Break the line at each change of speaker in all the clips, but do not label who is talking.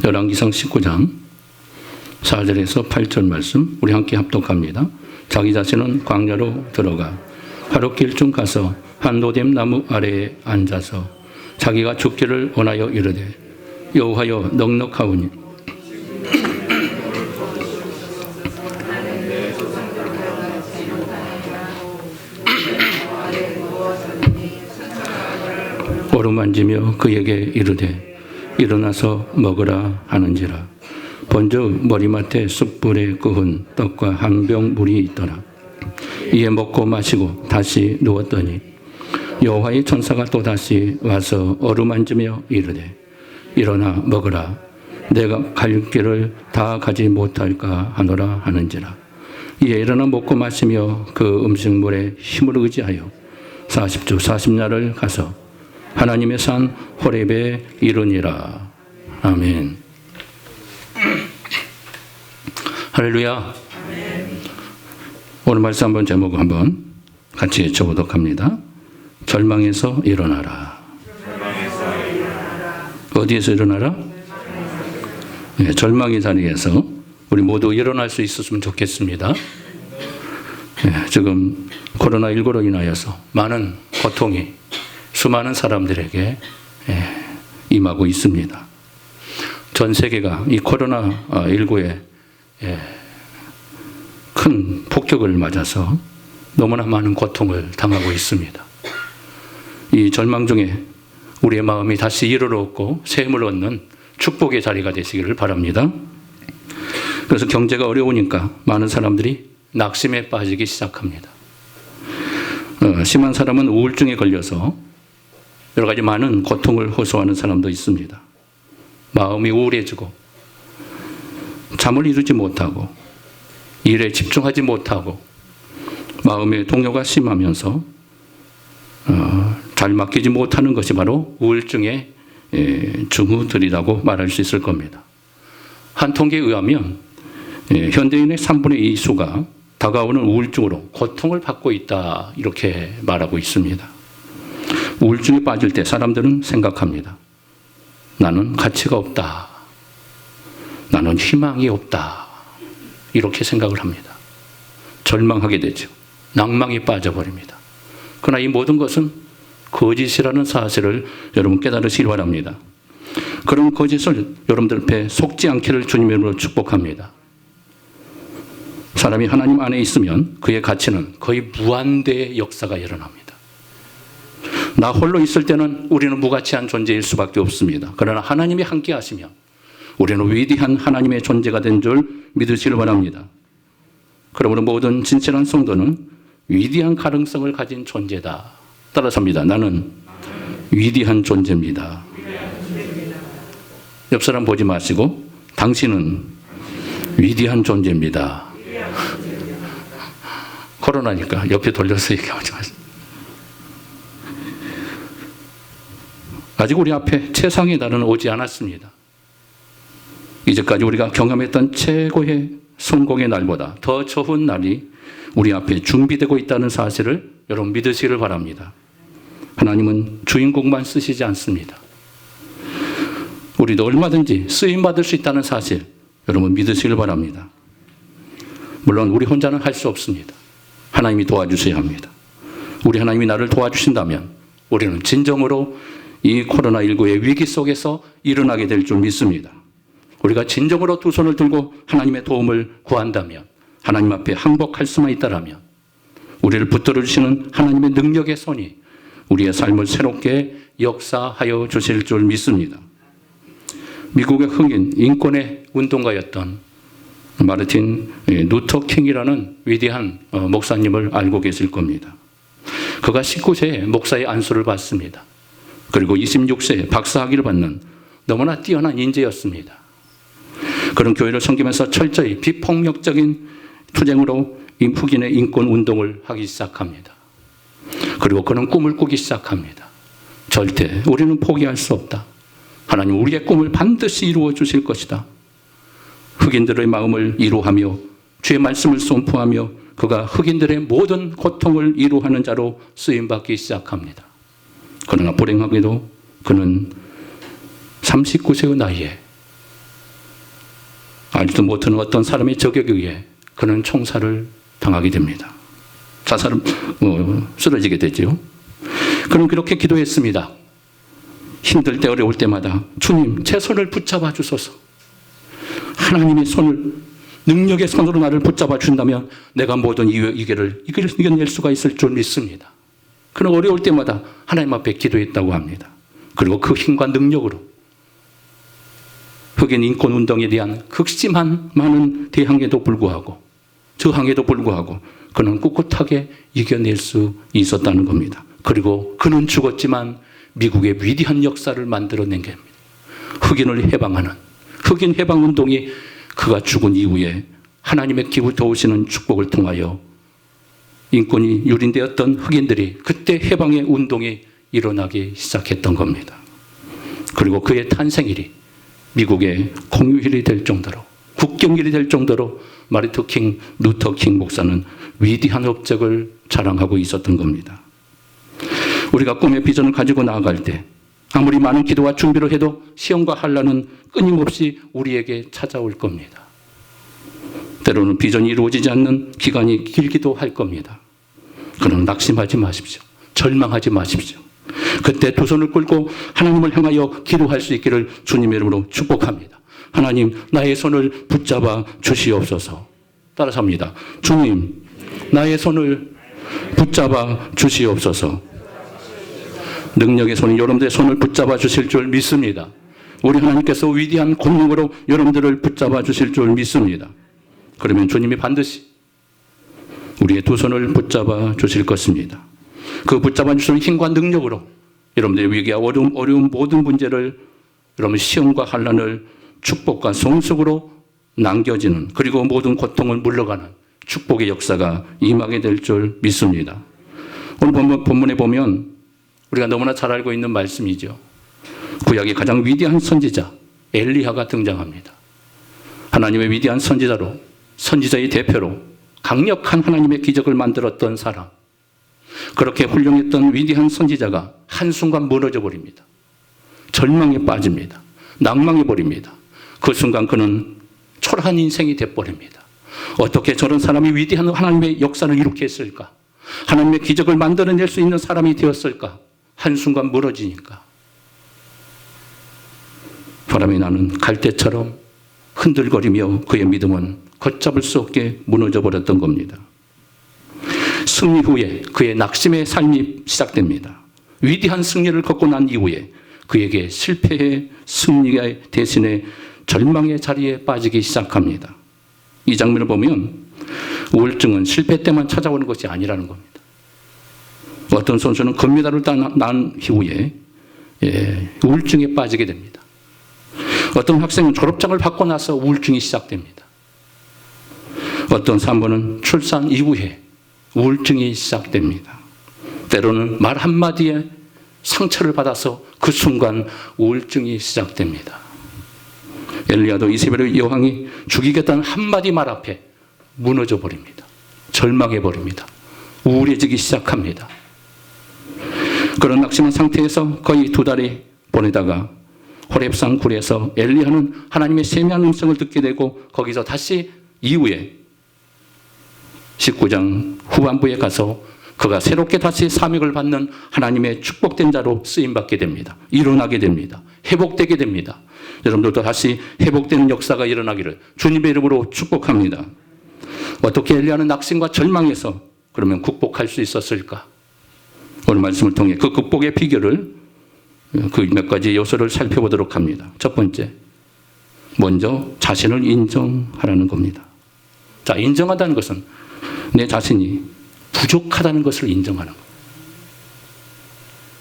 열왕기상 19장 4절에서 8절 말씀 우리 함께 합독합니다. 자기 자신은 광야로 들어가 하룻길쯤 가서 한 로뎀 나무 아래에 앉아서 자기가 죽기를 원하여 이르되 여호와여 넉넉하오니 어루만지며 그에게 이르되 일어나서 먹으라 하는지라. 먼저 머리맡에 숯불에 구운 떡과 한 병 물이 있더라. 이에 먹고 마시고 다시 누웠더니 여호와의 천사가 또다시 와서 어루만지며 이르되 일어나 먹으라. 내가 갈 길을 다 가지 못할까 하노라 하는지라. 이에 일어나 먹고 마시며 그 음식물에 힘을 의지하여 40주 40야를 가서 하나님의 산 호렙에 이르니라. 아멘. 할렐루야. 오늘 말씀 한번 제목 한번 같이 외쳐보도록 합니다. 절망에서 일어나라. 어디에서 일어나라? 네, 절망의 자리에서 우리 모두 일어날 수 있었으면 좋겠습니다. 네, 지금 코로나19로 인하여서 많은 고통이 수많은 사람들에게 임하고 있습니다. 전 세계가 이 코로나19에 큰 폭격을 맞아서 너무나 많은 고통을 당하고 있습니다. 이 절망 중에 우리의 마음이 다시 이르렀고 새 힘을 얻는 축복의 자리가 되시기를 바랍니다. 그래서 경제가 어려우니까 많은 사람들이 낙심에 빠지기 시작합니다. 심한 사람은 우울증에 걸려서 여러 가지 많은 고통을 호소하는 사람도 있습니다. 마음이 우울해지고 잠을 이루지 못하고 일에 집중하지 못하고 마음의 동요가 심하면서 잘 맡기지 못하는 것이 바로 우울증의 증후들이라고 말할 수 있을 겁니다. 한 통계에 의하면 현대인의 3분의 2수가 다가오는 우울증으로 고통을 받고 있다 이렇게 말하고 있습니다. 우울증에 빠질 때 사람들은 생각합니다. 나는 가치가 없다. 나는 희망이 없다. 이렇게 생각을 합니다. 절망하게 되죠. 낭망에 빠져버립니다. 그러나 이 모든 것은 거짓이라는 사실을 여러분 깨달으시기 바랍니다. 그런 거짓을 여러분들 앞에 속지 않기를 주님의 이름으로 축복합니다. 사람이 하나님 안에 있으면 그의 가치는 거의 무한대의 역사가 일어납니다. 나 홀로 있을 때는 우리는 무가치한 존재일 수밖에 없습니다. 그러나 하나님이 함께 하시면 우리는 위대한 하나님의 존재가 된 줄 믿으시길 바랍니다. 그러므로 모든 진실한 성도는 위대한 가능성을 가진 존재다. 따라서입니다. 나는 위대한 존재입니다. 옆 사람 보지 마시고 당신은 위대한 존재입니다. 코로나니까 옆에 돌려서 얘기하지 마세요. 아직 우리 앞에 최상의 날은 오지 않았습니다. 이제까지 우리가 경험했던 최고의 성공의 날보다 더 좋은 날이 우리 앞에 준비되고 있다는 사실을 여러분 믿으시기를 바랍니다. 하나님은 주인공만 쓰시지 않습니다. 우리도 얼마든지 쓰임받을 수 있다는 사실 여러분 믿으시기를 바랍니다. 물론 우리 혼자는 할 수 없습니다. 하나님이 도와주셔야 합니다. 우리 하나님이 나를 도와주신다면 우리는 진정으로 이 코로나19의 위기 속에서 일어나게 될 줄 믿습니다. 우리가 진정으로 두 손을 들고 하나님의 도움을 구한다면, 하나님 앞에 항복할 수만 있다라면 우리를 붙들어 주시는 하나님의 능력의 손이 우리의 삶을 새롭게 역사하여 주실 줄 믿습니다. 미국의 흑인 인권의 운동가였던 마르틴 루터 킹이라는 위대한 목사님을 알고 계실 겁니다. 그가 19세에 목사의 안수를 받습니다. 그리고 26세에 박사학위를 받는 너무나 뛰어난 인재였습니다. 그런 교회를 섬기면서 철저히 비폭력적인 투쟁으로 흑인의 인권 운동을 하기 시작합니다. 그리고 그는 꿈을 꾸기 시작합니다. 절대 우리는 포기할 수 없다. 하나님 우리의 꿈을 반드시 이루어 주실 것이다. 흑인들의 마음을 이루하며 주의 말씀을 선포하며 그가 흑인들의 모든 고통을 이루하는 자로 쓰임받기 시작합니다. 그러나 불행하게도 그는 39세의 나이에 알지도 못하는 어떤 사람의 적격에 의해 그는 총살을 당하게 됩니다. 자살을 쓰러지게 되죠. 그는 그렇게 기도했습니다. 힘들 때 어려울 때마다 주님 제 손을 붙잡아 주소서. 하나님의 손을 능력의 손으로 나를 붙잡아 준다면 내가 모든 이겨를 이겨낼 수가 있을 줄 믿습니다. 그는 어려울 때마다 하나님 앞에 기도했다고 합니다. 그리고 그 힘과 능력으로 흑인 인권 운동에 대한 극심한 많은 대항에도 불구하고 저항에도 불구하고 그는 꿋꿋하게 이겨낼 수 있었다는 겁니다. 그리고 그는 죽었지만 미국의 위대한 역사를 만들어낸 겁니다. 흑인을 해방하는 흑인 해방 운동이 그가 죽은 이후에 하나님의 기부 도우시는 축복을 통하여 인권이 유린되었던 흑인들이 그때 해방의 운동이 일어나기 시작했던 겁니다. 그리고 그의 탄생일이 미국의 공휴일이 될 정도로 국경일이 될 정도로 마르틴 루터 킹 목사는 위대한 업적을 자랑하고 있었던 겁니다. 우리가 꿈의 비전을 가지고 나아갈 때 아무리 많은 기도와 준비를 해도 시험과 환난은 끊임없이 우리에게 찾아올 겁니다. 때로는 비전이 이루어지지 않는 기간이 길기도 할 겁니다. 그러나 낙심하지 마십시오. 절망하지 마십시오. 그때 두 손을 꿇고 하나님을 향하여 기도할 수 있기를 주님의 이름으로 축복합니다. 하나님 나의 손을 붙잡아 주시옵소서. 따라서 합니다. 주님 나의 손을 붙잡아 주시옵소서. 능력의 손이 여러분들의 손을 붙잡아 주실 줄 믿습니다. 우리 하나님께서 위대한 권능으로 여러분들을 붙잡아 주실 줄 믿습니다. 그러면 주님이 반드시 우리의 두 손을 붙잡아 주실 것입니다. 그 붙잡아 주실 힘과 능력으로 여러분들의 위기와 어려운 모든 문제를 여러분 시험과 환난을 축복과 성숙으로 남겨지는 그리고 모든 고통을 물러가는 축복의 역사가 임하게 될 줄 믿습니다. 오늘 본문에 보면 우리가 너무나 잘 알고 있는 말씀이죠. 구약의 가장 위대한 선지자 엘리야가 등장합니다. 하나님의 위대한 선지자로 선지자의 대표로 강력한 하나님의 기적을 만들었던 사람. 그렇게 훌륭했던 위대한 선지자가 한순간 무너져 버립니다. 절망에 빠집니다. 낭망해 버립니다. 그 순간 그는 초라한 인생이 돼버립니다. 어떻게 저런 사람이 위대한 하나님의 역사를 이룩 했을까? 하나님의 기적을 만들어낼 수 있는 사람이 되었을까? 한순간 무너지니까 바람이 나는 갈대처럼 흔들거리며 그의 믿음은 걷잡을 수 없게 무너져 버렸던 겁니다. 승리 후에 그의 낙심의 삶이 시작됩니다. 위대한 승리를 거두고 난 이후에 그에게 실패의 승리가 대신에 절망의 자리에 빠지기 시작합니다. 이 장면을 보면 우울증은 실패 때만 찾아오는 것이 아니라는 겁니다. 어떤 선수는 금메달을 딴 이후에 우울증에 빠지게 됩니다. 어떤 학생은 졸업장을 받고 나서 우울증이 시작됩니다. 어떤 산모는 출산 이후에 우울증이 시작됩니다. 때로는 말 한마디에 상처를 받아서 그 순간 우울증이 시작됩니다. 엘리야도 이세벨의 여왕이 죽이겠다는 한마디 말 앞에 무너져 버립니다. 절망해 버립니다. 우울해지기 시작합니다. 그런 낙심한 상태에서 거의 2달이 보내다가 호렙산 굴에서 엘리야는 하나님의 세미한 음성을 듣게 되고 거기서 다시 이후에 19장 후반부에 가서 그가 새롭게 다시 사명을 받는 하나님의 축복된 자로 쓰임받게 됩니다. 일어나게 됩니다. 회복되게 됩니다. 여러분들도 다시 회복되는 역사가 일어나기를 주님의 이름으로 축복합니다. 어떻게 엘리야는 낙심과 절망에서 그러면 극복할 수 있었을까? 오늘 말씀을 통해 그 극복의 비결을 그 몇 가지 요소를 살펴보도록 합니다. 첫 번째, 먼저 자신을 인정하라는 겁니다. 자, 인정하다는 것은 내 자신이 부족하다는 것을 인정하는 거예요.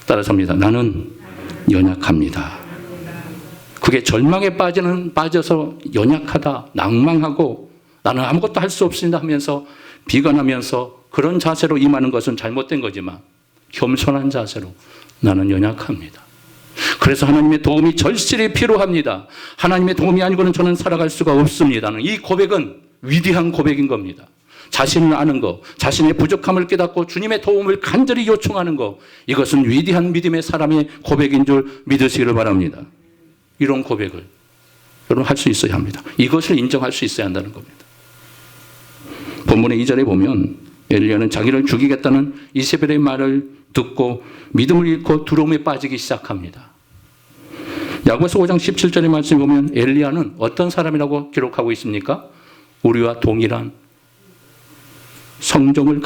따라서 합니다. 나는 연약합니다. 그게 절망에 빠져서 연약하다, 낭망하고 나는 아무것도 할 수 없습니다 하면서 비관하면서 그런 자세로 임하는 것은 잘못된 거지만 겸손한 자세로 나는 연약합니다. 그래서 하나님의 도움이 절실히 필요합니다. 하나님의 도움이 아니고는 저는 살아갈 수가 없습니다. 이 고백은 위대한 고백인 겁니다. 자신을 아는 것, 자신의 부족함을 깨닫고 주님의 도움을 간절히 요청하는 것, 이것은 위대한 믿음의 사람의 고백인 줄 믿으시기를 바랍니다. 이런 고백을 여러분 할 수 있어야 합니다. 이것을 인정할 수 있어야 한다는 겁니다. 본문의 2절에 보면 엘리야는 자기를 죽이겠다는 이세벨의 말을 듣고 믿음을 잃고 두려움에 빠지기 시작합니다. 야고보서 5장 17절의 말씀을 보면 엘리야는 어떤 사람이라고 기록하고 있습니까? 우리와 동일한 성정을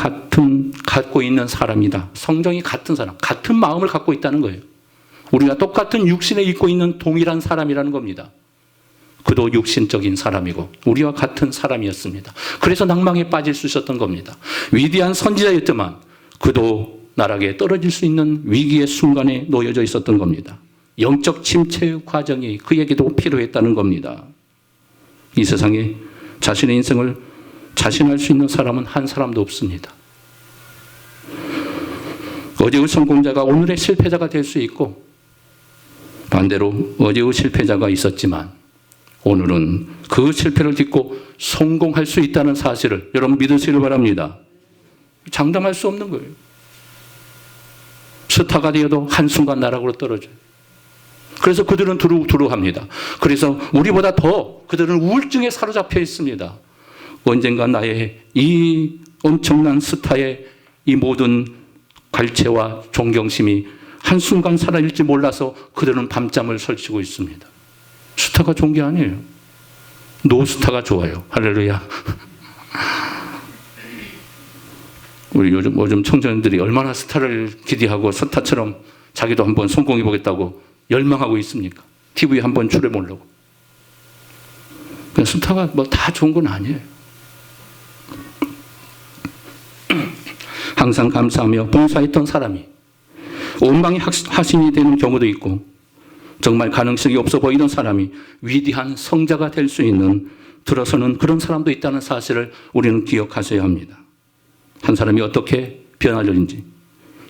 갖고 있는 사람이다. 성정이 같은 사람, 같은 마음을 갖고 있다는 거예요. 우리가 똑같은 육신에 입고 있는 동일한 사람이라는 겁니다. 그도 육신적인 사람이고 우리와 같은 사람이었습니다. 그래서 낭망에 빠질 수 있었던 겁니다. 위대한 선지자였지만 그도 나락에 떨어질 수 있는 위기의 순간에 놓여져 있었던 겁니다. 영적 침체 과정이 그에게도 필요했다는 겁니다. 이 세상에 자신의 인생을 자신할 수 있는 사람은 한 사람도 없습니다. 어제의 성공자가 오늘의 실패자가 될 수 있고 반대로 어제의 실패자가 있었지만 오늘은 그 실패를 딛고 성공할 수 있다는 사실을 여러분 믿으시길 바랍니다. 장담할 수 없는 거예요. 스타가 되어도 한순간 나락으로 떨어져요. 그래서 그들은 두루두루합니다. 그래서 우리보다 더 그들은 우울증에 사로잡혀 있습니다. 언젠가 나의 이 엄청난 스타의 이 모든 갈채와 존경심이 한순간 사라질지 몰라서 그들은 밤잠을 설치고 있습니다. 스타가 좋은 게 아니에요. 노스타가 좋아요. 할렐루야. 우리 요즘 청소년들이 얼마나 스타를 기대하고 스타처럼 자기도 한번 성공해 보겠다고 열망하고 있습니까? TV에 한번 출연하려고. 스타가 뭐 다 좋은 건 아니에요. 항상 감사하며 봉사했던 사람이 온방의 하신이 되는 경우도 있고 정말 가능성이 없어 보이던 사람이 위대한 성자가 될 수 있는 들어서는 그런 사람도 있다는 사실을 우리는 기억하셔야 합니다. 한 사람이 어떻게 변화되는지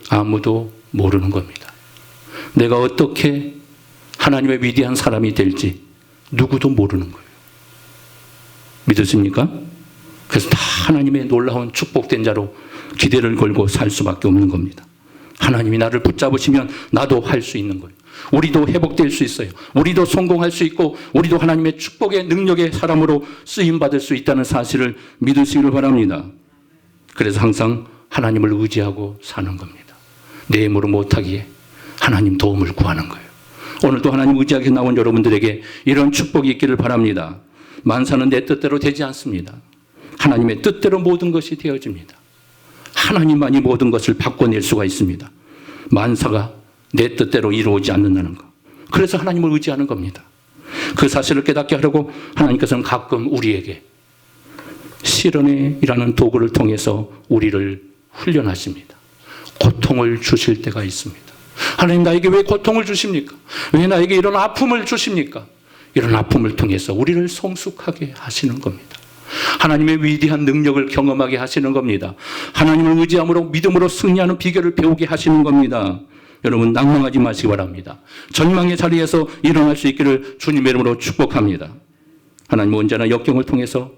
아무도 모르는 겁니다. 내가 어떻게 하나님의 위대한 사람이 될지 누구도 모르는 거예요. 믿으십니까? 그래서 다 하나님의 놀라운 축복된 자로 기대를 걸고 살 수밖에 없는 겁니다. 하나님이 나를 붙잡으시면 나도 할 수 있는 거예요. 우리도 회복될 수 있어요. 우리도 성공할 수 있고 우리도 하나님의 축복의 능력의 사람으로 쓰임받을 수 있다는 사실을 믿으시기를 바랍니다. 그래서 항상 하나님을 의지하고 사는 겁니다. 내 힘으로 못하기에 하나님 도움을 구하는 거예요. 오늘도 하나님 의지하게 나온 여러분들에게 이런 축복이 있기를 바랍니다. 만사는 내 뜻대로 되지 않습니다. 하나님의 뜻대로 모든 것이 되어집니다. 하나님만이 모든 것을 바꿔낼 수가 있습니다. 만사가 내 뜻대로 이루어지지 않는다는 것. 그래서 하나님을 의지하는 겁니다. 그 사실을 깨닫게 하려고 하나님께서는 가끔 우리에게 시련이라는 도구를 통해서 우리를 훈련하십니다. 고통을 주실 때가 있습니다. 하나님 나에게 왜 고통을 주십니까? 왜 나에게 이런 아픔을 주십니까? 이런 아픔을 통해서 우리를 성숙하게 하시는 겁니다. 하나님의 위대한 능력을 경험하게 하시는 겁니다. 하나님을 의지함으로 믿음으로 승리하는 비결을 배우게 하시는 겁니다. 여러분 낭망하지 마시기 바랍니다. 절망의 자리에서 일어날 수 있기를 주님의 이름으로 축복합니다. 하나님은 언제나 역경을 통해서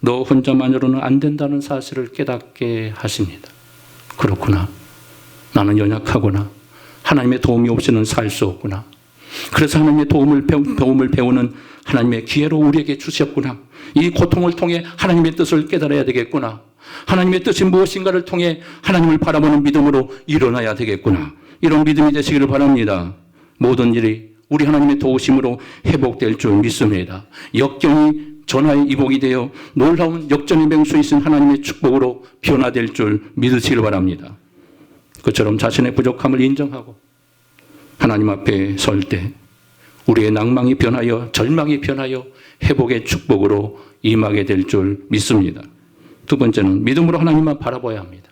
너 혼자만으로는 안 된다는 사실을 깨닫게 하십니다. 그렇구나. 나는 연약하구나. 하나님의 도움이 없이는 살 수 없구나. 그래서 하나님의 도움을 배우는 하나님의 기회로 우리에게 주셨구나. 이 고통을 통해 하나님의 뜻을 깨달아야 되겠구나. 하나님의 뜻이 무엇인가를 통해 하나님을 바라보는 믿음으로 일어나야 되겠구나. 이런 믿음이 되시기를 바랍니다. 모든 일이 우리 하나님의 도우심으로 회복될 줄 믿습니다. 역경이 전화의 이복이 되어 놀라운 역전의 맹수이신 하나님의 축복으로 변화될 줄 믿으시길 바랍니다. 그처럼 자신의 부족함을 인정하고 하나님 앞에 설 때 우리의 낭망이 변하여 절망이 변하여 회복의 축복으로 임하게 될 줄 믿습니다. 두 번째는 믿음으로 하나님만 바라봐야 합니다.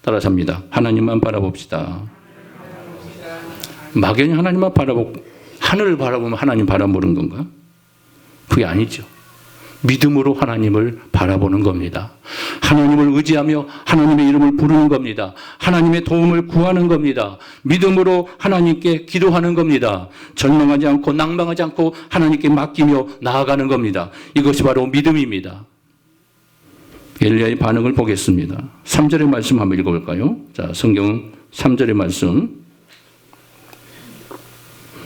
따라서 합니다. 하나님만 바라봅시다. 막연히 하나님만 바라보고 하늘을 바라보면 하나님 바라보는 건가? 그게 아니죠. 믿음으로 하나님을 바라보는 겁니다. 하나님을 의지하며 하나님의 이름을 부르는 겁니다. 하나님의 도움을 구하는 겁니다. 믿음으로 하나님께 기도하는 겁니다. 절망하지 않고 낭망하지 않고 하나님께 맡기며 나아가는 겁니다. 이것이 바로 믿음입니다. 엘리야의 반응을 보겠습니다. 3절의 말씀 한번 읽어볼까요? 자, 성경 3절의 말씀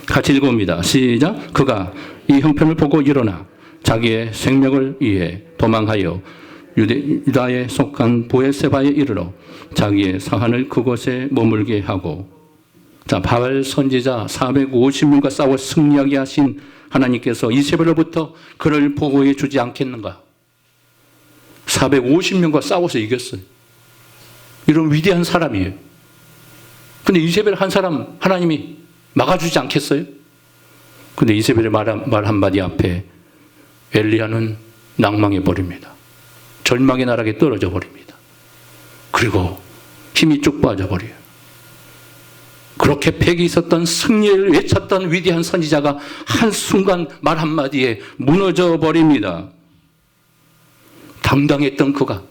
같이 읽어봅니다. 시작. 그가 이 형편을 보고 일어나 자기의 생명을 위해 도망하여 유다에 속한 브엘세바에 이르러 자기의 사한을 그곳에 머물게 하고, 자, 바알 선지자 450명과 싸워 승리하게 하신 하나님께서 이세벨로부터 그를 보호해 주지 않겠는가? 450명과 싸워서 이겼어요. 이런 위대한 사람이에요. 근데 이세벨 한 사람 하나님이 막아주지 않겠어요? 근데 이세벨의 말 한마디 앞에 엘리야는 낭망해 버립니다. 절망의 나락에 떨어져 버립니다. 그리고 힘이 쭉 빠져버려요. 그렇게 패기 있었던 승리를 외쳤던 위대한 선지자가 한순간 말 한마디에 무너져 버립니다. 담대했던 그가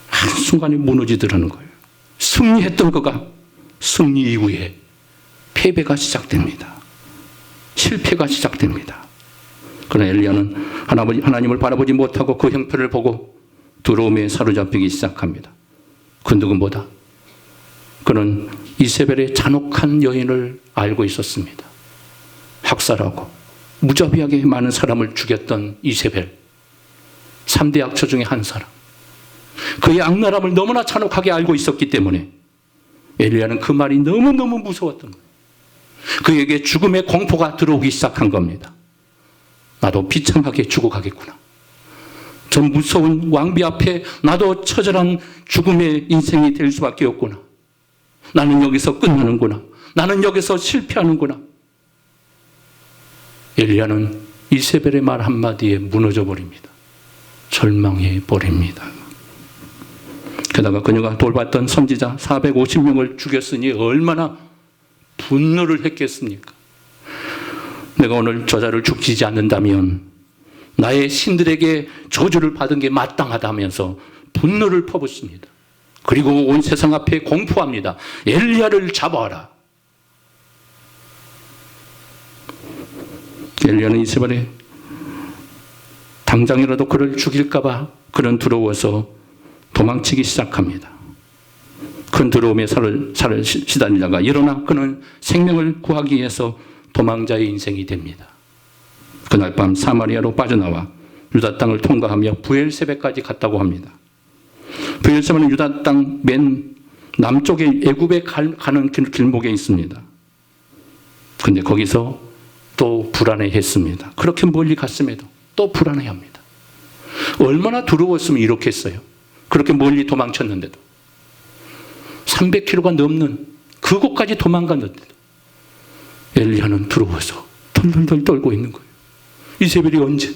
한순간에 무너지더라는 거예요. 승리했던 그가 승리 이후에 패배가 시작됩니다. 실패가 시작됩니다. 그러나 엘리야는 하나님을 바라보지 못하고 그 형편을 보고 두려움에 사로잡히기 시작합니다. 그 누구보다 그는 이세벨의 잔혹한 여인을 알고 있었습니다. 학살하고 무자비하게 많은 사람을 죽였던 이세벨, 3대 악처 중에 한 사람. 그의 악랄함을 너무나 잔혹하게 알고 있었기 때문에 엘리야는 그 말이 너무너무 무서웠던 거예요. 그에게 죽음의 공포가 들어오기 시작한 겁니다. 나도 비참하게 죽어가겠구나. 저 무서운 왕비 앞에 나도 처절한 죽음의 인생이 될 수밖에 없구나. 나는 여기서 끝나는구나. 나는 여기서 실패하는구나. 엘리야는 이세벨의 말 한마디에 무너져 버립니다. 절망해 버립니다. 게다가 그녀가 돌봤던 선지자 450명을 죽였으니 얼마나 분노를 했겠습니까? 내가 오늘 저자를 죽이지 않는다면 나의 신들에게 저주를 받은 게 마땅하다면서 분노를 퍼붓습니다. 그리고 온 세상 앞에 공포합니다. 엘리야를 잡아라. 엘리야는 이세벨에 당장이라도 그를 죽일까 봐 그는 두려워서 도망치기 시작합니다. 큰 두려움에 살을 시달리다가 일어나 그는 생명을 구하기 위해서 도망자의 인생이 됩니다. 그날 밤 사마리아로 빠져나와 유다 땅을 통과하며 브엘세바까지 갔다고 합니다. 브엘세바는 유다 땅 맨 남쪽에 애굽에 가는 길목에 있습니다. 근데 거기서 또 불안해했습니다. 그렇게 멀리 갔음에도 또 불안해합니다. 얼마나 두려웠으면 이렇게 했어요. 그렇게 멀리 도망쳤는데도 300km가 넘는 그곳까지 도망갔는데도 엘리야는 두려워서 덜덜덜 떨고 있는 거예요. 이세벨이 언제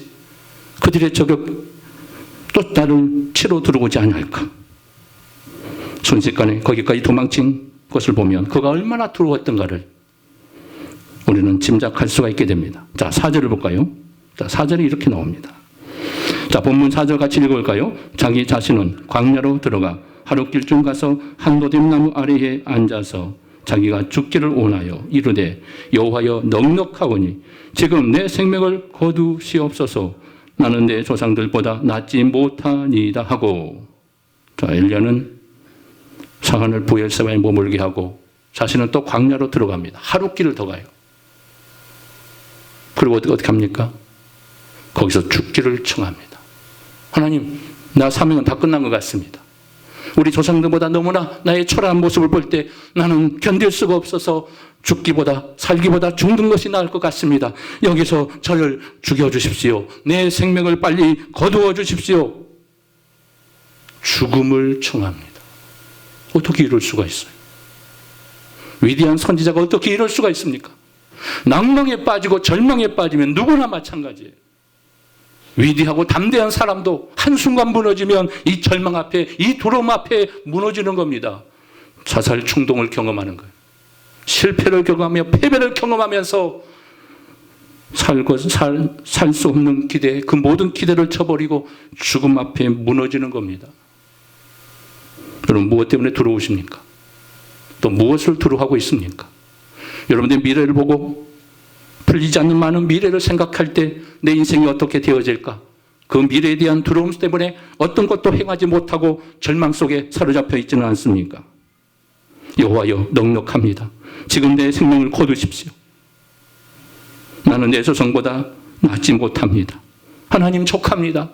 그들의 저격 또 나를 치러 들어오지 않을까? 순식간에 거기까지 도망친 것을 보면 그가 얼마나 두려웠던가를 우리는 짐작할 수가 있게 됩니다. 자, 4절을 볼까요? 자, 4절이 이렇게 나옵니다. 자, 본문 4절 같이 읽을까요? 자기 자신은 광야로 들어가 하룻길쯤 가서 한 도뎀나무 아래에 앉아서 자기가 죽기를 원하여 이르되 여호와여 넉넉하오니 지금 내 생명을 거두시옵소서. 나는 내 조상들보다 낫지 못하니이다 하고. 자, 엘리야는 사한을 브엘세바에 머물게 하고 자신은 또 광야로 들어갑니다. 하룻길을 더 가요. 그리고 어떻게 합니까? 거기서 죽기를 청합니다. 하나님, 나 사명은 다 끝난 것 같습니다. 우리 조상들보다 너무나 나의 초라한 모습을 볼 때 나는 견딜 수가 없어서 죽기보다 살기보다 죽는 것이 나을 것 같습니다. 여기서 저를 죽여주십시오. 내 생명을 빨리 거두어 주십시오. 죽음을 청합니다. 어떻게 이럴 수가 있어요? 위대한 선지자가 어떻게 이럴 수가 있습니까? 낭망에 빠지고 절망에 빠지면 누구나 마찬가지예요. 위대하고 담대한 사람도 한순간 무너지면 이 절망 앞에, 이 두려움 앞에 무너지는 겁니다. 자살 충동을 경험하는 거예요. 실패를 경험하며 패배를 경험하면서 살 수 없는 기대, 그 모든 기대를 쳐버리고 죽음 앞에 무너지는 겁니다. 여러분, 무엇 때문에 두려우십니까? 또 무엇을 두려워하고 있습니까? 여러분들 미래를 보고 풀리지 않는 많은 미래를 생각할 때 내 인생이 어떻게 되어질까? 그 미래에 대한 두려움 때문에 어떤 것도 행하지 못하고 절망 속에 사로잡혀 있지는 않습니까? 여호와여 넉넉합니다. 지금 내 생명을 거두십시오. 나는 내 조상보다 낫지 못합니다. 하나님 족합니다.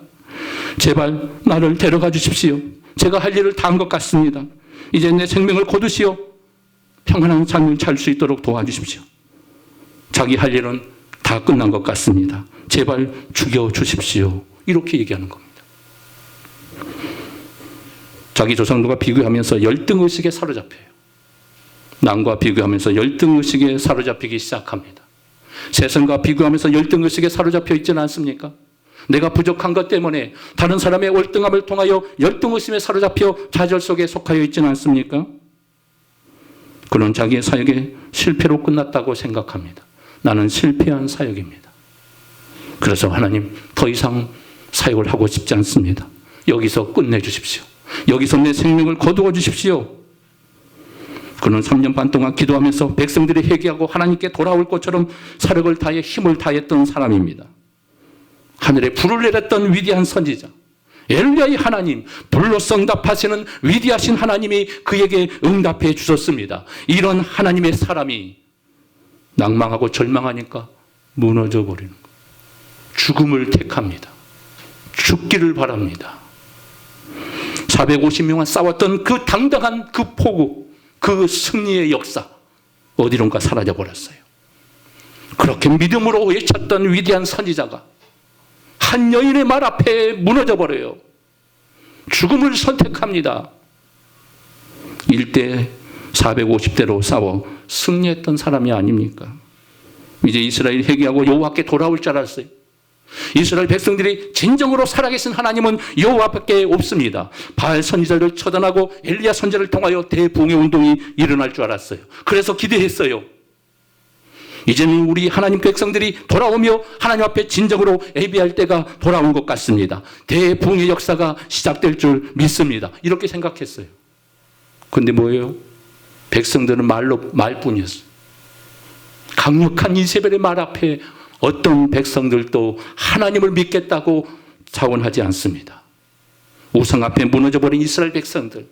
제발 나를 데려가 주십시오. 제가 할 일을 다 한 것 같습니다. 이제 내 생명을 거두시오. 평안한 삶을 살 수 있도록 도와주십시오. 자기 할 일은 다 끝난 것 같습니다. 제발 죽여주십시오. 이렇게 얘기하는 겁니다. 자기 조상들과 비교하면서 열등의식에 사로잡혀요. 남과 비교하면서 열등의식에 사로잡히기 시작합니다. 세상과 비교하면서 열등의식에 사로잡혀 있지는 않습니까? 내가 부족한 것 때문에 다른 사람의 월등함을 통하여 열등의식에 사로잡혀 좌절 속에 속하여 있지는 않습니까? 그는 자기의 사역이 실패로 끝났다고 생각합니다. 나는 실패한 사역입니다. 그래서 하나님, 더 이상 사역을 하고 싶지 않습니다. 여기서 끝내주십시오. 여기서 내 생명을 거두어 주십시오. 그는 3년 반 동안 기도하면서 백성들이 회개하고 하나님께 돌아올 것처럼 사력을 다해 힘을 다했던 사람입니다. 하늘에 불을 내렸던 위대한 선지자, 엘리야의 하나님, 불로서 응답하시는 위대하신 하나님이 그에게 응답해 주셨습니다. 이런 하나님의 사람이 낭망하고 절망하니까 무너져 버리는 거예요. 죽음을 택합니다. 죽기를 바랍니다. 450명만 싸웠던 그 당당한 그 포구, 그 승리의 역사, 어디론가 사라져 버렸어요. 그렇게 믿음으로 외쳤던 위대한 선지자가 한 여인의 말 앞에 무너져 버려요. 죽음을 선택합니다. 1대 450대로 싸워 승리했던 사람이 아닙니까? 이제 이스라엘이 회개하고 여호와께 돌아올 줄 알았어요. 이스라엘 백성들이 진정으로 살아계신 하나님은 여호와밖에 없습니다. 바알 선지자를 처단하고 엘리야 선지자를 통하여 대붕의 운동이 일어날 줄 알았어요. 그래서 기대했어요. 이제는 우리 하나님 백성들이 돌아오며 하나님 앞에 진정으로 예배할 때가 돌아온 것 같습니다. 대붕의 역사가 시작될 줄 믿습니다. 이렇게 생각했어요. 그런데 뭐예요? 백성들은 말뿐이었어요. 강력한 이세벨의 말 앞에 어떤 백성들도 하나님을 믿겠다고 자원하지 않습니다. 우상 앞에 무너져버린 이스라엘 백성들,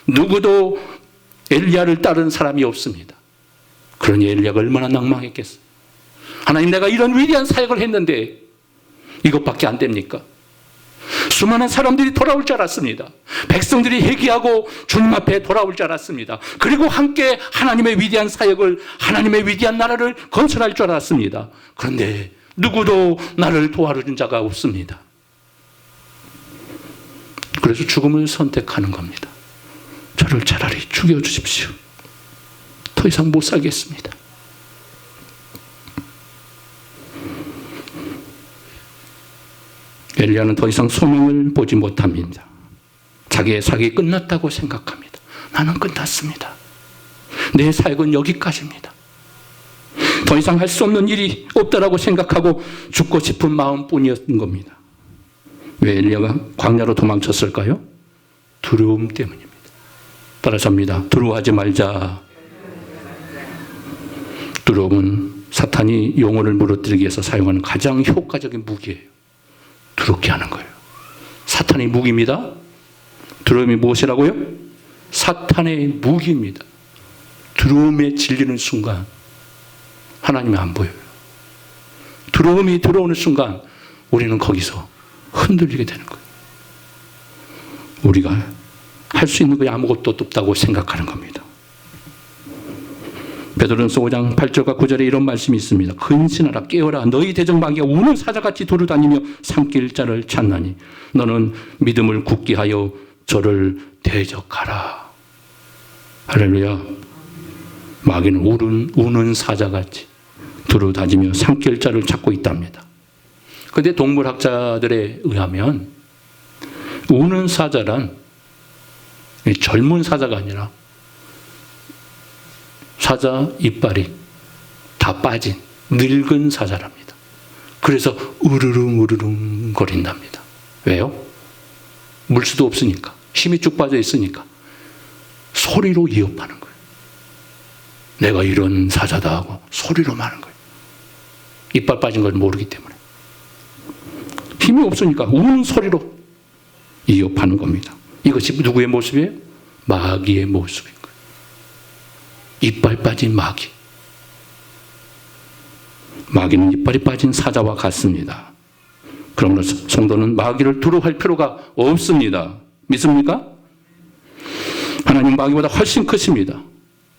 누구도 엘리야를 따르는 사람이 없습니다. 그러니 엘리야가 얼마나 낭망했겠어요. 하나님, 내가 이런 위대한 사역을 했는데 이것밖에 안 됩니까? 수많은 사람들이 돌아올 줄 알았습니다. 백성들이 회개하고 주님 앞에 돌아올 줄 알았습니다. 그리고 함께 하나님의 위대한 사역을, 하나님의 위대한 나라를 건설할 줄 알았습니다. 그런데 누구도 나를 도와준 자가 없습니다. 그래서 죽음을 선택하는 겁니다. 저를 차라리 죽여주십시오. 더 이상 못 살겠습니다. 엘리야는 더 이상 소망을 보지 못합니다. 자기의 사역이 끝났다고 생각합니다. 나는 끝났습니다. 내 사역은 여기까지입니다. 더 이상 할 수 없는 일이 없다라고 생각하고 죽고 싶은 마음뿐이었던 겁니다. 왜 엘리야가 광야로 도망쳤을까요? 두려움 때문입니다. 따라서 합니다. 두려워하지 말자. 두려움은 사탄이 영혼을 무너뜨리기 위해서 사용하는 가장 효과적인 무기예요. 두렵게 하는 거예요. 사탄의 무기입니다. 두려움이 무엇이라고요? 사탄의 무기입니다. 두려움에 질리는 순간 하나님이 안 보여요. 두려움이 들어오는 순간 우리는 거기서 흔들리게 되는 거예요. 우리가 할 수 있는 게 아무것도 없다고 생각하는 겁니다. 베드로전서 5장 8절과 9절에 이런 말씀이 있습니다. 근신하라, 깨어라, 너희 대적마귀가 우는 사자같이 두루다니며 삼킬 자를 찾나니 너는 믿음을 굳게 하여 저를 대적하라. 할렐루야. 마귀는 우는 사자같이 두루다니며 삼킬 자를 찾고 있답니다. 그런데 동물학자들에 의하면 우는 사자란 젊은 사자가 아니라 사자 이빨이 다 빠진 늙은 사자랍니다. 그래서 으르릉 거린답니다. 왜요? 물수도 없으니까, 힘이 쭉 빠져 있으니까 소리로 이어파는 거예요. 내가 이런 사자다 하고 소리로 말하는 거예요. 이빨 빠진 걸 모르기 때문에. 힘이 없으니까 우는 소리로 이어파는 겁니다. 이것이 누구의 모습이에요? 마귀의 모습인 거예요. 이빨 빠진 마귀. 마귀는 이빨이 빠진 사자와 같습니다. 그러므로 성도는 마귀를 두려워할 필요가 없습니다. 믿습니까? 하나님 마귀보다 훨씬 크십니다.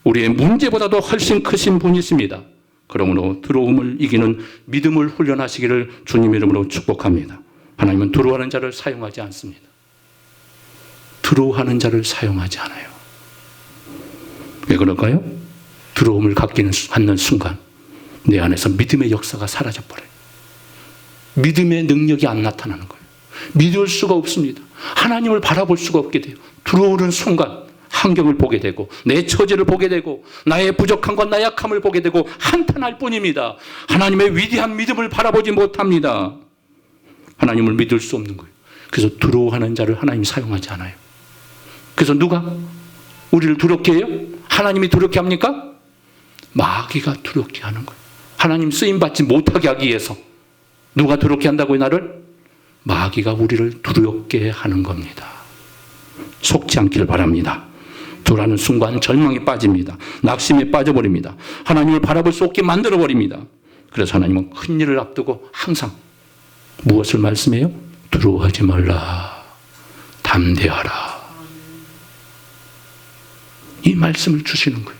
우리의 문제보다도 훨씬 크신 분이십니다. 그러므로 두려움을 이기는 믿음을 훈련하시기를 주님 이름으로 축복합니다. 하나님은 두려워하는 자를 사용하지 않습니다. 두려워하는 자를 사용하지 않아요. 왜 그럴까요? 두려움을 갖는 순간 내 안에서 믿음의 역사가 사라져버려요. 믿음의 능력이 안 나타나는 거예요. 믿을 수가 없습니다. 하나님을 바라볼 수가 없게 돼요. 두려우는 순간 환경을 보게 되고 내 처지를 보게 되고 나의 부족함과 나약함을 보게 되고 한탄할 뿐입니다. 하나님의 위대한 믿음을 바라보지 못합니다. 하나님을 믿을 수 없는 거예요. 그래서 두려워하는 자를 하나님이 사용하지 않아요. 그래서 누가 우리를 두렵게 해요? 하나님이 두렵게 합니까? 마귀가 두렵게 하는 거예요. 하나님 쓰임받지 못하게 하기 위해서 누가 두렵게 한다고요? 나를? 마귀가 우리를 두렵게 하는 겁니다. 속지 않기를 바랍니다. 두려워하는 순간 절망에 빠집니다. 낙심에 빠져버립니다. 하나님을 바라볼 수 없게 만들어버립니다. 그래서 하나님은 큰 일을 앞두고 항상 무엇을 말씀해요? 두려워하지 말라. 담대하라. 이 말씀을 주시는 거예요.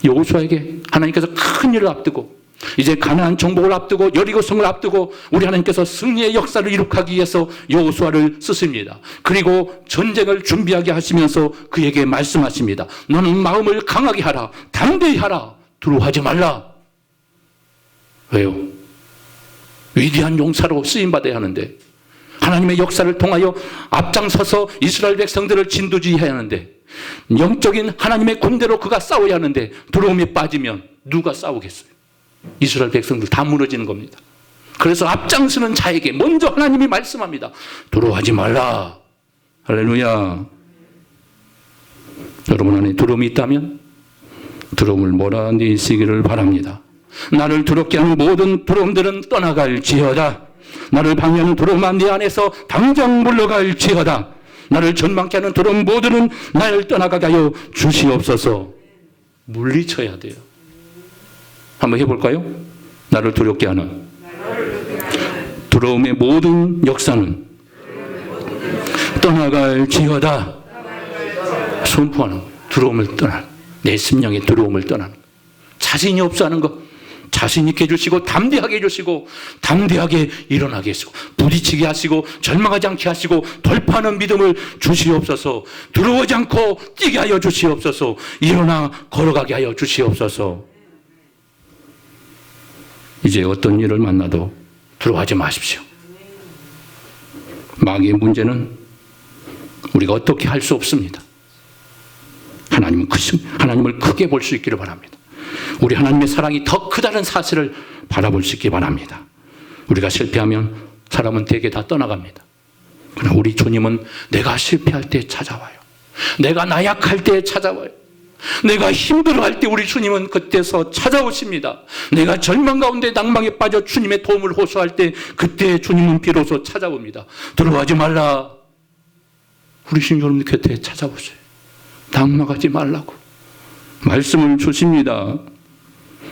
여호수아에게 하나님께서 큰 일을 앞두고 이제 가나안 정복을 앞두고 여리고성을 앞두고 우리 하나님께서 승리의 역사를 이룩하기 위해서 여호수아를 쓰십니다. 그리고 전쟁을 준비하게 하시면서 그에게 말씀하십니다. 너는 마음을 강하게 하라. 담대히 하라. 두려워하지 말라. 왜요? 위대한 용사로 쓰임받아야 하는데 하나님의 역사를 통하여 앞장서서 이스라엘 백성들을 진두지휘해야 하는데 영적인 하나님의 군대로 그가 싸워야 하는데 두려움에 빠지면 누가 싸우겠어요? 이스라엘 백성들 다 무너지는 겁니다. 그래서 앞장서는 자에게 먼저 하나님이 말씀합니다. 두려워하지 말라. 할렐루야. 여러분 안에 두려움이 있다면 두려움을 몰아내시기를 바랍니다. 나를 두렵게 하는 모든 두려움들은 떠나갈지어다. 나를 방해하는 두려움만 내 안에서 당장 물러갈지어다. 나를 절망케 하는 두려움 모두는 나를 떠나가게 하여 주시옵소서. 물리쳐야 돼요. 한번 해볼까요? 나를 두렵게 하는 두려움의 모든 역사는 떠나갈지어다. 선포하는 거예요. 두려움을 떠나는, 내 심령의 두려움을 떠나는, 자신이 없어 하는 것 자신 있게 해주시고 담대하게 해주시고 담대하게 일어나게 하시고 부딪히게 하시고 절망하지 않게 하시고 돌파하는 믿음을 주시옵소서. 두려워하지 않고 뛰게 하여 주시옵소서. 일어나 걸어가게 하여 주시옵소서. 이제 어떤 일을 만나도 두려워하지 마십시오. 마귀의 문제는 우리가 어떻게 할 수 없습니다. 하나님을 크게 볼 수 있기를 바랍니다. 우리 하나님의 사랑이 더 크다는 사실을 바라볼 수 있기 바랍니다. 우리가 실패하면 사람은 대개 다 떠나갑니다. 그러나 우리 주님은 내가 실패할 때 찾아와요. 내가 나약할 때 찾아와요. 내가 힘들어할 때 우리 주님은 그때서 찾아오십니다. 내가 절망 가운데 낭망에 빠져 주님의 도움을 호소할 때 그때 주님은 비로소 찾아옵니다. 두려워하지 말라. 우리 주님 여러분 곁에 찾아오세요. 낭망하지 말라고 말씀을 주십니다.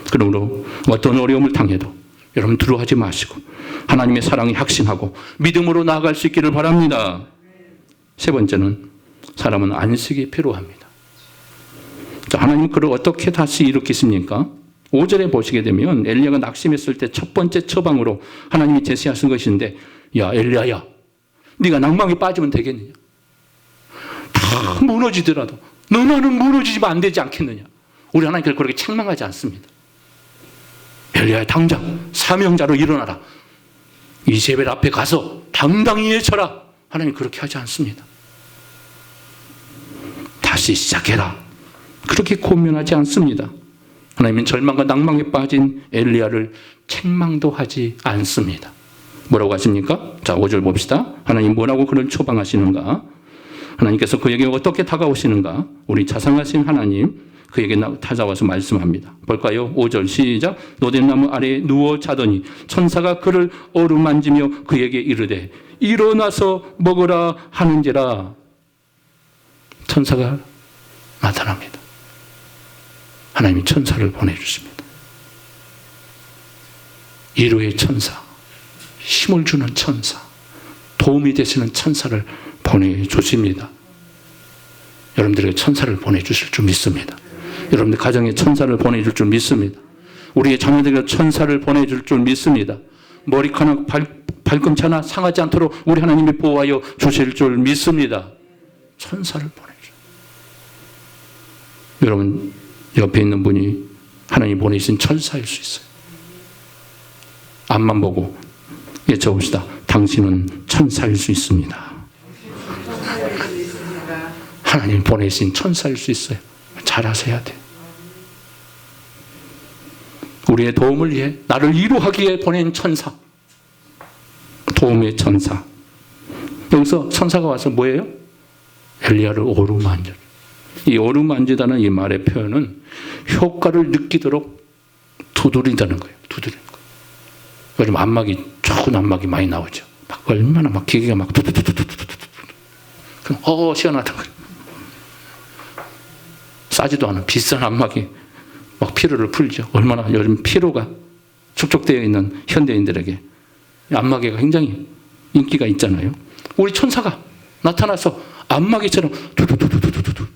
그러므로 어떤 어려움을 당해도 여러분 두려워하지 마시고 하나님의 사랑이 확신하고 믿음으로 나아갈 수 있기를 바랍니다. 세 번째는 사람은 안식이 필요합니다. 자, 하나님 그를 어떻게 다시 일으키십니까? 5절에 보시게 되면 엘리야가 낙심했을 때 첫 번째 처방으로 하나님이 제시하신 것인데, 야 엘리야야, 네가 낭망에 빠지면 되겠느냐? 다 무너지더라도 너만은 무너지면 안 되지 않겠느냐? 우리 하나님께서 그렇게 책망하지 않습니다. 엘리야야, 당장 사명자로 일어나라. 이세벨 앞에 가서 당당히 외쳐라. 하나님 그렇게 하지 않습니다. 다시 시작해라. 그렇게 권면하지 않습니다. 하나님은 절망과 낭망에 빠진 엘리야를 책망도 하지 않습니다. 뭐라고 하십니까? 자, 5절 봅시다. 하나님 뭐라고 그를 처방하시는가? 하나님께서 그에게 어떻게 다가오시는가? 우리 자상하신 하나님 그에게 찾아와서 말씀합니다. 볼까요? 5절 시작. 노된나무 아래에 누워 자더니 천사가 그를 어루만지며 그에게 이르되 일어나서 먹으라 하는지라. 천사가 나타납니다. 하나님이 천사를 보내주십니다. 위로의 천사, 힘을 주는 천사, 도움이 되시는 천사를 보내주십니다. 여러분들에게 천사를 보내주실 줄 믿습니다. 여러분들 가정에 천사를 보내줄 줄 믿습니다. 우리의 자녀들에게 천사를 보내줄 줄 믿습니다. 머리카락 발꿈치 하나 상하지 않도록 우리 하나님이 보호하여 주실 줄 믿습니다. 천사를 보내줘. 여러분 옆에 있는 분이 하나님 보내신 천사일 수 있어요. 앞만 보고 외쳐봅시다. 당신은 천사일 수 있습니다. 하나님 보내신 천사일 수 있어요. 잘하셔야 돼요. 우리의 도움을 위해 나를 위로하기 위해 보낸 천사, 도움의 천사. 여기서 천사가 와서 뭐예요? 엘리야를 오르만져. 이 오르만지다는 이 말의 표현은 효과를 느끼도록 두드린다는 거예요. 두드리는 거예요. 요즘 안마기, 좋은 안마기 많이 나오죠. 막 얼마나 막 기계가 막 두두두두두두두. 그럼 시원하다. 싸지도 않은 비싼 안마기 막 피로를 풀죠. 얼마나 요즘 피로가 축적되어 있는 현대인들에게 안마기가 굉장히 인기가 있잖아요. 우리 천사가 나타나서 안마기처럼 두두두두두두두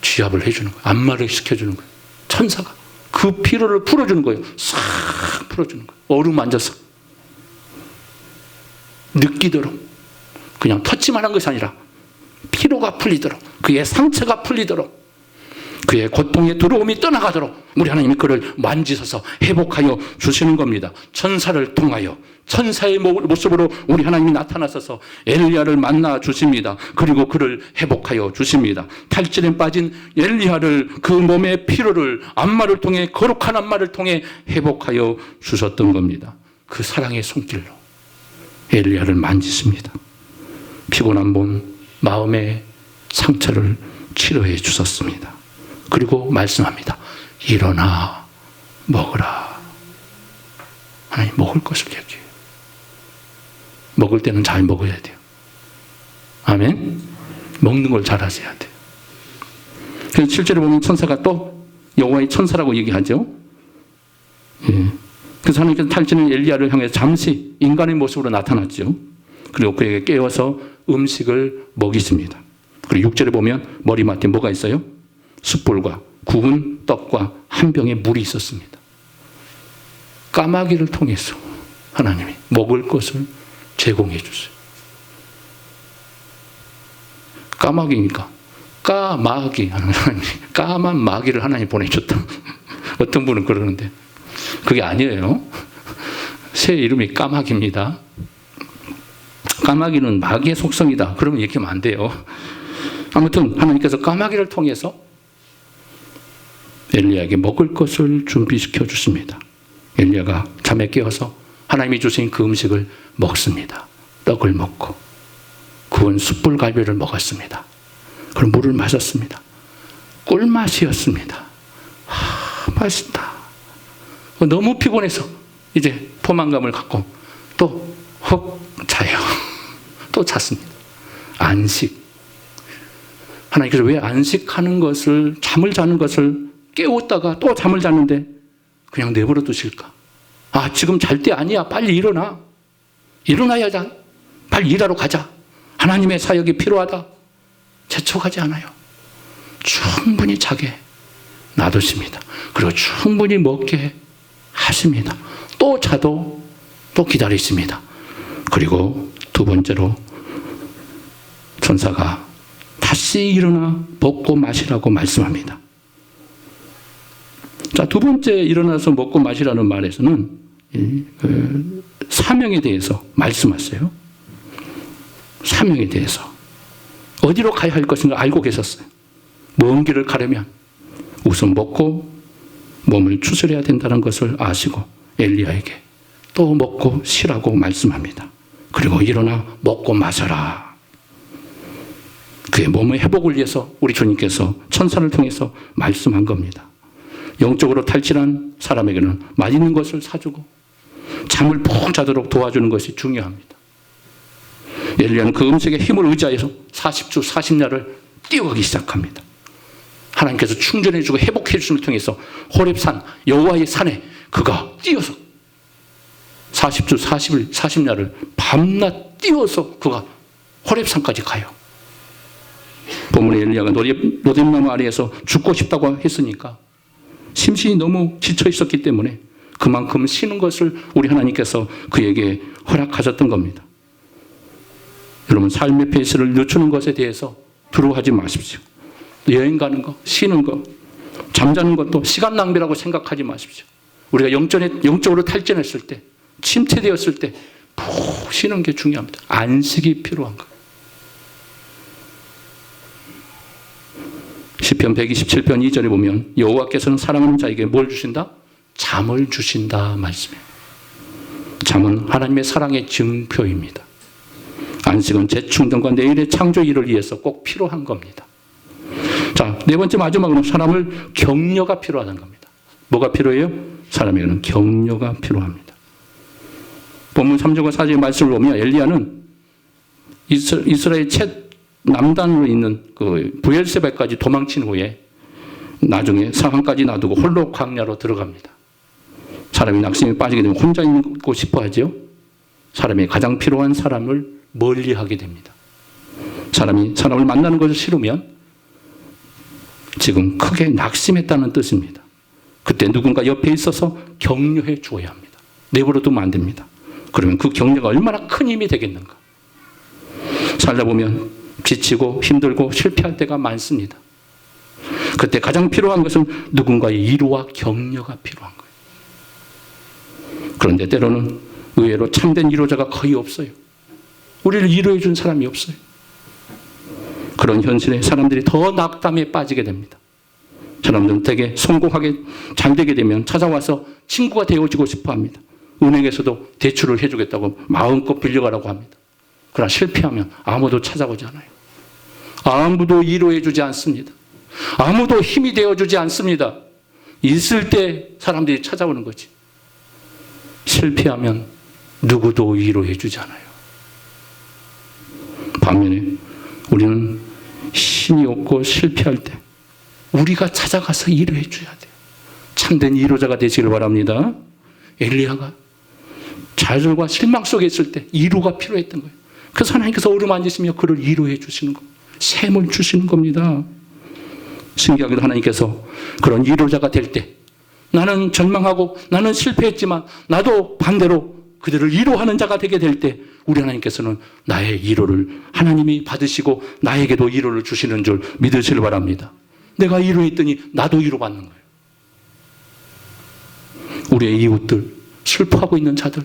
지압을 해주는 거예요. 안마를 시켜주는 거예요. 천사가 그 피로를 풀어주는 거예요. 싹 풀어주는 거예요. 어루만져서 느끼도록, 그냥 터치만 한 것이 아니라 피로가 풀리도록, 그의 상처가 풀리도록, 그의 고통의 두려움이 떠나가도록 우리 하나님이 그를 만지셔서 회복하여 주시는 겁니다. 천사를 통하여, 천사의 모습으로 우리 하나님이 나타나셔서 엘리야를 만나 주십니다. 그리고 그를 회복하여 주십니다. 탈진에 빠진 엘리야를, 그 몸의 피로를 안마를 통해, 거룩한 안마를 통해 회복하여 주셨던 겁니다. 그 사랑의 손길로 엘리야를 만지십니다. 피곤한 몸, 마음의 상처를 치료해 주셨습니다. 그리고 말씀합니다. 일어나 먹으라. 하나님 먹을 것을 얘기해요. 먹을 때는 잘 먹어야 돼요. 아멘. 먹는 걸 잘 하셔야 돼요. 그래서 실제로 보면 천사가 또 여호와의 천사라고 얘기하죠. 예. 그래서 하나님께서 탈진한 엘리야를 향해 잠시 인간의 모습으로 나타났죠. 그리고 그에게 깨워서 음식을 먹이십니다. 그리고 6절에 보면 머리맡에 뭐가 있어요? 숯불과 구운 떡과 한 병의 물이 있었습니다. 까마귀를 통해서 하나님이 먹을 것을 제공해 주세요. 까마귀니까 까마귀, 까만 마귀를 하나님 보내줬다. 어떤 분은 그러는데 그게 아니에요. 새 이름이 까마귀입니다. 까마귀는 마귀의 속성이다. 그러면 얘기하면 안 돼요. 아무튼 하나님께서 까마귀를 통해서 엘리야에게 먹을 것을 준비시켜 주십니다. 엘리야가 잠에 깨어서 하나님이 주신 그 음식을 먹습니다. 떡을 먹고 구운 숯불갈비를 먹었습니다. 그리고 물을 마셨습니다. 꿀맛이었습니다. 맛있다. 너무 피곤해서 이제 포만감을 갖고 또 훅 자요. 또 잤습니다. 안식. 하나님께서 왜 안식하는 것을, 잠을 자는 것을 깨웠다가 또 잠을 잤는데 그냥 내버려 두실까? 아, 지금 잘 때 아니야. 빨리 일어나. 일어나야 자. 빨리 일하러 가자. 하나님의 사역이 필요하다. 재촉하지 않아요. 충분히 자게 놔두십니다. 그리고 충분히 먹게 하십니다. 또 자도 또 기다리십니다. 그리고 두 번째로 천사가 다시 일어나 먹고 마시라고 말씀합니다. 자, 두 번째 일어나서 먹고 마시라는 말에서는 사명에 대해서 말씀하세요. 사명에 대해서. 어디로 가야 할 것인가 알고 계셨어요. 먼 길을 가려면 우선 먹고 몸을 추스려야 된다는 것을 아시고 엘리야에게 또 먹고 쉬라고 말씀합니다. 그리고 일어나 먹고 마셔라. 그의 몸의 회복을 위해서 우리 주님께서 천사를 통해서 말씀한 겁니다. 영적으로 탈진한 사람에게는 맛있는 것을 사주고 잠을 푹 자도록 도와주는 것이 중요합니다. 엘리야는 그 음식에 힘을 의지하여서 40주 40야를 뛰어가기 시작합니다. 하나님께서 충전해주고 회복해주심을 통해서 호렙산 여호와의 산에 그가 뛰어서 40주 40일 40야를 밤낮 뛰어서 그가 호렙산까지 가요. 본문에 엘리야가 로뎀나무 아래에서 죽고 싶다고 했으니까 심신이 너무 지쳐 있었기 때문에 그만큼 쉬는 것을 우리 하나님께서 그에게 허락하셨던 겁니다. 여러분, 삶의 페이스를 늦추는 것에 대해서 두려워하지 마십시오. 여행 가는 거, 쉬는 거, 잠자는 것도 시간 낭비라고 생각하지 마십시오. 우리가 영적으로 탈진했을 때, 침체되었을 때 푹 쉬는 게 중요합니다. 안식이 필요한 거. 시편 127편 2절에 보면 여호와께서는 사랑하는 자에게 뭘 주신다? 잠을 주신다 말씀이에요. 잠은 하나님의 사랑의 증표입니다. 안식은 재충전과 내일의 창조 일을 위해서 꼭 필요한 겁니다. 자, 네 번째 마지막으로 사람을 격려가 필요하다는 겁니다. 뭐가 필요해요? 사람에게는 격려가 필요합니다. 본문 3절과 4절의 말씀을 보면 엘리야는 이스라엘 챗 남단으로 있는 그 브엘세바까지 도망친 후에 나중에 사황까지 놔두고 홀로 광야로 들어갑니다. 사람이 낙심에 빠지게 되면 혼자 있고 싶어 하죠. 사람이 가장 필요한 사람을 멀리하게 됩니다. 사람이 사람을 만나는 것을 싫으면 지금 크게 낙심했다는 뜻입니다. 그때 누군가 옆에 있어서 격려해 주어야 합니다. 내버려 두면 안 됩니다. 그러면 그 격려가 얼마나 큰 힘이 되겠는가. 살다 보면 지치고 힘들고 실패할 때가 많습니다. 그때 가장 필요한 것은 누군가의 위로와 격려가 필요한 거예요. 그런데 때로는 의외로 참된 위로자가 거의 없어요. 우리를 위로해 준 사람이 없어요. 그런 현실에 사람들이 더 낙담에 빠지게 됩니다. 사람들은 되게 성공하게 잘 되게 되면 찾아와서 친구가 되어지고 싶어 합니다. 은행에서도 대출을 해주겠다고 마음껏 빌려가라고 합니다. 그러나 실패하면 아무도 찾아오지 않아요. 아무도 위로해 주지 않습니다. 아무도 힘이 되어주지 않습니다. 있을 때 사람들이 찾아오는 거지. 실패하면 누구도 위로해 주지 않아요. 반면에 우리는 힘이 없고 실패할 때 우리가 찾아가서 위로해 줘야 돼요. 참된 위로자가 되시길 바랍니다. 엘리야가 좌절과 실망 속에 있을 때 위로가 필요했던 거예요. 그래서 하나님께서 어루만지시며 그를 위로해 주시는 겁니다. 샘을 주시는 겁니다. 신기하게도 하나님께서 그런 위로자가 될 때 나는 절망하고 나는 실패했지만 나도 반대로 그들을 위로하는 자가 되게 될 때 우리 하나님께서는 나의 위로를 하나님이 받으시고 나에게도 위로를 주시는 줄 믿으시길 바랍니다. 내가 위로했더니 나도 위로받는 거예요. 우리의 이웃들, 슬퍼하고 있는 자들,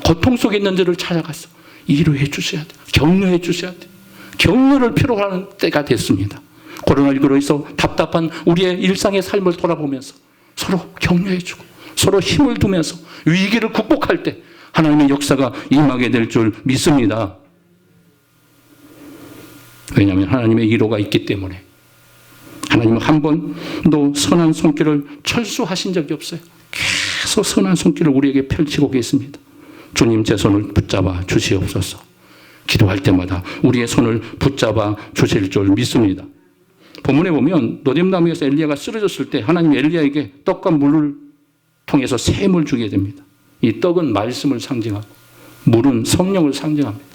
고통 속에 있는 자를 찾아가서 위로해 주셔야 돼요. 격려해 주셔야 돼요. 격려를 필요로 하는 때가 됐습니다. 코로나19로 해서 답답한 우리의 일상의 삶을 돌아보면서 서로 격려해주고 서로 힘을 두면서 위기를 극복할 때 하나님의 역사가 임하게 될 줄 믿습니다. 왜냐하면 하나님의 위로가 있기 때문에. 하나님은 한 번도 선한 손길을 철수하신 적이 없어요. 계속 선한 손길을 우리에게 펼치고 계십니다. 주님, 제 손을 붙잡아 주시옵소서. 기도할 때마다 우리의 손을 붙잡아 주실 줄 믿습니다. 본문에 보면 로뎀나무에서 엘리야가 쓰러졌을 때 하나님이 엘리야에게 떡과 물을 통해서 샘을 주게 됩니다. 이 떡은 말씀을 상징하고 물은 성령을 상징합니다.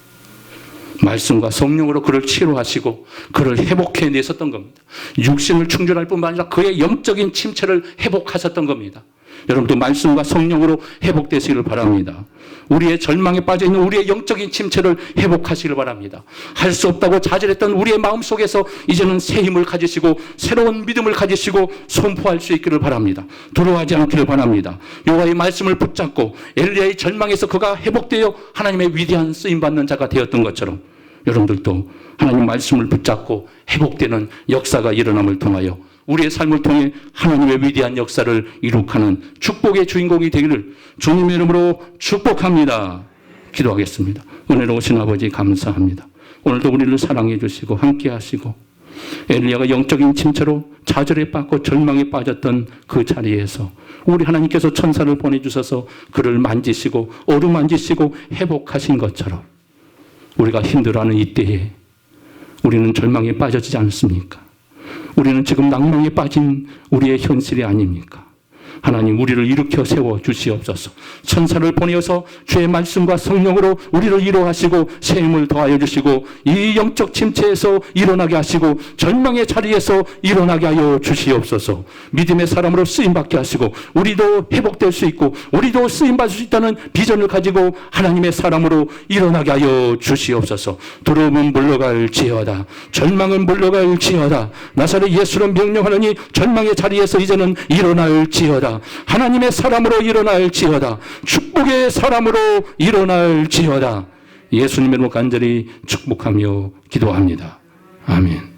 말씀과 성령으로 그를 치료하시고 그를 회복해 내셨던 겁니다. 육신을 충전할 뿐만 아니라 그의 영적인 침체를 회복하셨던 겁니다. 여러분도 말씀과 성령으로 회복되시기를 바랍니다. 우리의 절망에 빠져있는 우리의 영적인 침체를 회복하시기를 바랍니다. 할 수 없다고 좌절했던 우리의 마음속에서 이제는 새 힘을 가지시고 새로운 믿음을 가지시고 선포할 수 있기를 바랍니다. 두려워하지 않기를 바랍니다. 여호와의 말씀을 붙잡고 엘리야의 절망에서 그가 회복되어 하나님의 위대한 쓰임받는 자가 되었던 것처럼 여러분들도 하나님 말씀을 붙잡고 회복되는 역사가 일어남을 통하여 우리의 삶을 통해 하나님의 위대한 역사를 이룩하는 축복의 주인공이 되기를 주님의 이름으로 축복합니다. 기도하겠습니다. 은혜로우신 아버지 감사합니다. 오늘도 우리를 사랑해 주시고 함께 하시고 엘리야가 영적인 침체로 좌절에 빠졌고 절망에 빠졌던 그 자리에서 우리 하나님께서 천사를 보내주셔서 그를 만지시고 어루만지시고 회복하신 것처럼 우리가 힘들어하는 이때에 우리는 절망에 빠지지 않습니까? 우리는 지금 낭망에 빠진 우리의 현실이 아닙니까? 하나님 우리를 일으켜 세워 주시옵소서. 천사를 보내어서 주의 말씀과 성령으로 우리를 위로하시고 새 힘을 더하여 주시고 이 영적 침체에서 일어나게 하시고 절망의 자리에서 일어나게 하여 주시옵소서. 믿음의 사람으로 쓰임받게 하시고 우리도 회복될 수 있고 우리도 쓰임받을 수 있다는 비전을 가지고 하나님의 사람으로 일어나게 하여 주시옵소서. 두려움은 물러갈지어다. 절망은 물러갈지어다. 나사렛 예수로 명령하느니 절망의 자리에서 이제는 일어날지어다. 하나님의 사람으로 일어날지어다. 축복의 사람으로 일어날지어다. 예수님으로 간절히 축복하며 기도합니다. 아멘.